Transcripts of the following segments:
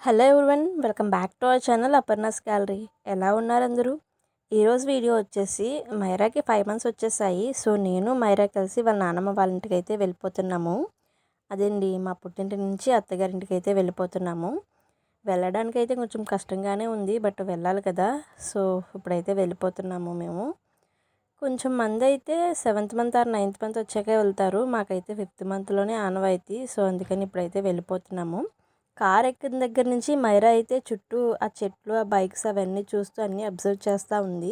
Hello everyone, welcome back to our channel Aparna's gallery. ఎలా ఉన్నారు అందరూ? ఈరోజు వీడియో వచ్చేసి మైరాకి 5 months వచ్చేసాయి. సో నేను మైరా కలిసి వాళ్ళ నాన్నమ్మ వాళ్ళ ఇంటికి అయితే వెళ్ళిపోతున్నాము. అదేండి, మా పుట్టింటి నుంచి అత్తగారింటికి అయితే వెళ్ళిపోతున్నాము. వెళ్ళడానికి అయితే కొంచెం కష్టంగానే ఉంది, బట్ వెళ్ళాలి కదా. సో ఇప్పుడైతే వెళ్ళిపోతున్నాము మేము. కొంచెం మంది అయితే 7th month are 9th month వచ్చాకే వెళ్తారు. మాకైతే 5th monthలోనే ఆనవాయితీ. సో అందుకని ఇప్పుడైతే వెళ్ళిపోతున్నాము. కార్ ఎక్కిన దగ్గర నుంచి మైరా అయితే చుట్టూ ఆ చెట్లు, ఆ బైక్స్ అవన్నీ చూస్తూ అన్నీ అబ్జర్వ్ చేస్తూ ఉంది.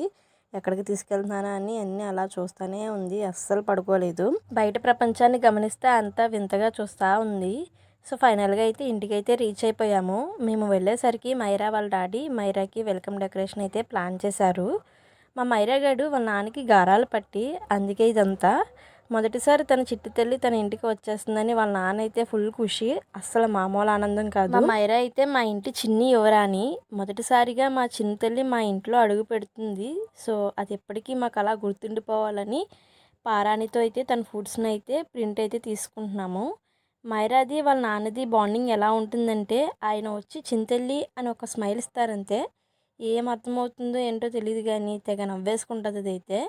ఎక్కడికి తీసుకెళ్తున్నానా అని అన్నీ అలా చూస్తూనే ఉంది. అస్సలు పడుకోలేదు. బయట ప్రపంచాన్ని గమనిస్తే అంతా వింతగా చూస్తూ ఉంది. సో ఫైనల్గా అయితే ఇంటికైతే రీచ్ అయిపోయాము. మేము వెళ్ళేసరికి మైరా వాళ్ళ డాడీ మైరాకి వెల్కమ్ డెకరేషన్ అయితే ప్లాన్ చేశారు. మా మైరా గారు వాళ్ళ నాన్నకి గారాలు పట్టి అందుకే ఇదంతా. మొదటిసారి తన చిట్టి తల్లి తన ఇంటికి వచ్చేస్తుందని వాళ్ళ నాన్న అయితే ఫుల్ ఖుషి. అస్సలు మామూలు ఆనందం కాదు. మా మైరా అయితే మా ఇంటి చిన్ని యువరాణి. మొదటిసారిగా మా చిన్న తల్లి మా ఇంట్లో అడుగు పెడుతుంది. సో అది ఎప్పటికీ మాకు అలా గుర్తుండిపోవాలని పారాణితో అయితే తన ఫుడ్స్ని అయితే ప్రింట్ అయితే తీసుకుంటున్నాము. మైరాది వాళ్ళ నాన్నది బాండింగ్ ఎలా ఉంటుందంటే, ఆయన వచ్చి చింతల్లి అని ఒక స్మైల్ ఇస్తారంతే. ఏం అర్థమవుతుందో ఏంటో తెలియదు కానీ తెగ నవ్వేసుకుంటుంది అదైతే.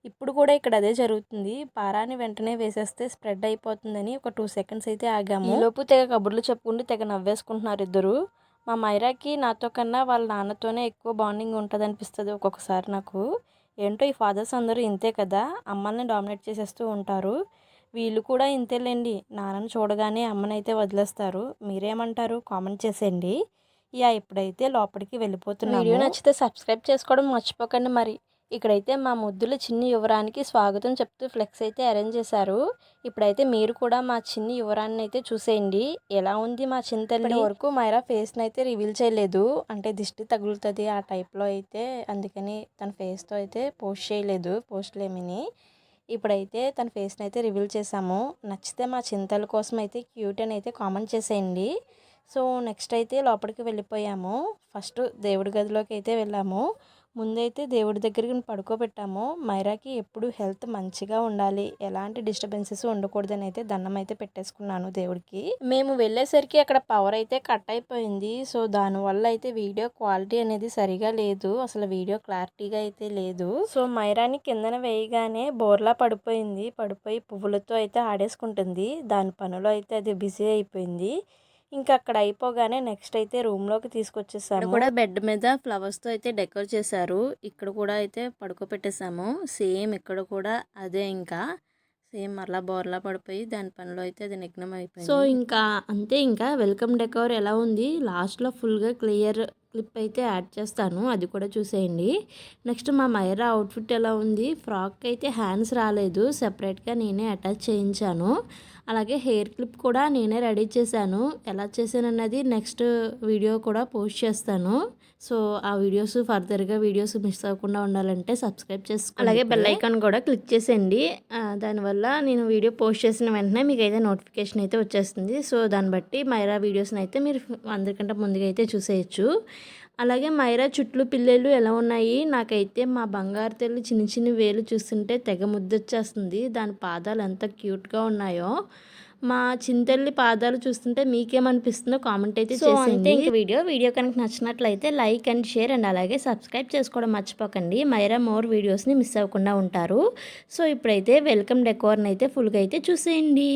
ఇప్పుడు కూడా ఇక్కడ అదే జరుగుతుంది. పారాని వెంటనే వేసేస్తే స్ప్రెడ్ అయిపోతుందని ఒక 2 seconds అయితే ఆగాము. ఈలోపు తెగ కబుర్లు చెప్పుకుంటూ తెగ నవ్వేసుకుంటున్నారు ఇద్దరు. మా మైరాకి నాతో కన్నా వాళ్ళ నాన్నతోనే ఎక్కువ బాండింగ్ ఉంటుంది అనిపిస్తుంది ఒక్కొక్కసారి నాకు. ఏంటో ఈ ఫాదర్స్ అందరూ ఇంతే కదా, అమ్మల్ని డామినేట్ చేసేస్తూ ఉంటారు. వీళ్ళు కూడా ఇంతేలేండి, నాన్నని చూడగానే అమ్మనైతే వదిలేస్తారు. మీరేమంటారు? కామెంట్ చేసేయండి. ఇప్పుడైతే లోపలికి వెళ్ళిపోతున్నాము. వీడియో నచ్చితే సబ్స్క్రైబ్ చేసుకోవడం మర్చిపోకండి. మరి ఇక్కడైతే మా ముద్దుల చిన్ని యువరానికి స్వాగతం చెప్తూ ఫ్లెక్స్ అయితే అరేంజ్ చేశారు. ఇప్పుడైతే మీరు కూడా మా చిన్ని యువరాన్ని అయితే చూసేయండి. ఎలా ఉంది మా చింతల్లి. వరకు మైరా ఫేస్ని అయితే రివీల్ చేయలేదు, అంటే దిష్టి తగులుతుంది ఆ టైప్లో అయితే, అందుకని తన ఫేస్తో అయితే పోస్ట్ చేయలేదు పోస్ట్లేమిని. ఇప్పుడైతే తన ఫేస్ని అయితే రివీల్ చేసాము. నచ్చితే మా చింతల కోసం అయితే క్యూట్ అని అయితే కామెంట్ చేసేయండి. సో నెక్స్ట్ అయితే లోపలికి వెళ్ళిపోయాము. ఫస్ట్ దేవుడి గదిలోకి అయితే వెళ్ళాము. ముందైతే దేవుడి దగ్గరికి పడుకోబెట్టాము. మైరాకి ఎప్పుడు హెల్త్ మంచిగా ఉండాలి, ఎలాంటి డిస్టర్బెన్సెస్ ఉండకూడదని అయితే దండం అయితే పెట్టేసుకున్నాను దేవుడికి. మేము వెళ్ళేసరికి అక్కడ పవర్ అయితే కట్ అయిపోయింది. సో దానివల్ల అయితే వీడియో క్వాలిటీ అనేది సరిగా లేదు, అసలు వీడియో క్లారిటీగా అయితే లేదు. సో మైరాని కిందన వేయగానే బోర్లా పడిపోయింది. పడిపోయి పువ్వులతో అయితే ఆడేసుకుంటుంది. దాని పనిలో అయితే అది బిజీ అయిపోయింది. ఇంకా అక్కడ అయిపోగానే నెక్స్ట్ అయితే రూమ్లోకి తీసుకొచ్చేసాము. ఇక్కడ కూడా బెడ్ మీద ఫ్లవర్స్తో అయితే డెకర్ చేశారు. ఇక్కడ కూడా అయితే పడుకోబెట్టేసాము. సేమ్ ఇక్కడ కూడా అదే, ఇంకా సేమ్ మరలా బోర్లా పడిపోయి దాని పనిలో అయితే అది నిఘ్నం అయిపోయింది. సో ఇంకా అంతే. ఇంకా వెల్కమ్ డెకర్ ఎలా ఉంది, లాస్ట్లో ఫుల్గా క్లియర్ క్లిప్ అయితే యాడ్ చేస్తాను, అది కూడా చూసేయండి. నెక్స్ట్ మా మైరా అవుట్ఫిట్ ఎలా ఉంది, ఫ్రాక్ అయితే హ్యాండ్స్ రాలేదు, సెపరేట్గా నేనే అటాచ్ చేయించాను. అలాగే హెయిర్ క్లిప్ కూడా నేనే రెడీ చేశాను. ఎలా చేశానన్నది నెక్స్ట్ వీడియో కూడా పోస్ట్ చేస్తాను. సో ఆ వీడియోస్ ఫర్దర్గా వీడియోస్ మిస్ అవ్వకుండా ఉండాలంటే సబ్స్క్రైబ్ చేసుకోండి. అలాగే బెల్ ఐకాన్ కూడా క్లిక్ చేసేయండి. దానివల్ల నేను వీడియో పోస్ట్ చేసిన వెంటనే మీకు అయితే నోటిఫికేషన్ అయితే వచ్చేస్తుంది. సో దాన్ని బట్టి మైరా వీడియోస్ని అయితే మీరు అందరికంటే ముందుగా అయితే చూసేయచ్చు. అలాగే మైరా చుట్లు పిల్లలు ఎలా ఉన్నాయి, నాకైతే మా బంగారు తల్లి చిన్న చిన్న వేలు చూస్తుంటే తెగ ముద్దొచ్చేస్తుంది. దాని పాదాలు ఎంత క్యూట్గా ఉన్నాయో. మా చింతల్లి పాదాలు చూస్తుంటే మీకేమనిపిస్తుందో కామెంట్ అయితే చేసేయండి. ఇంక వీడియో కనుక నచ్చినట్లయితే లైక్ అండ్ షేర్ అండ్ అలాగే సబ్స్క్రైబ్ చేసుకోవడం మర్చిపోకండి. మైరా మోర్ వీడియోస్ని మిస్ అవ్వకుండా ఉంటారు. సో ఇప్పుడైతే వెల్కమ్ డెకోర్ని అయితే ఫుల్గా అయితే చూసేయండి.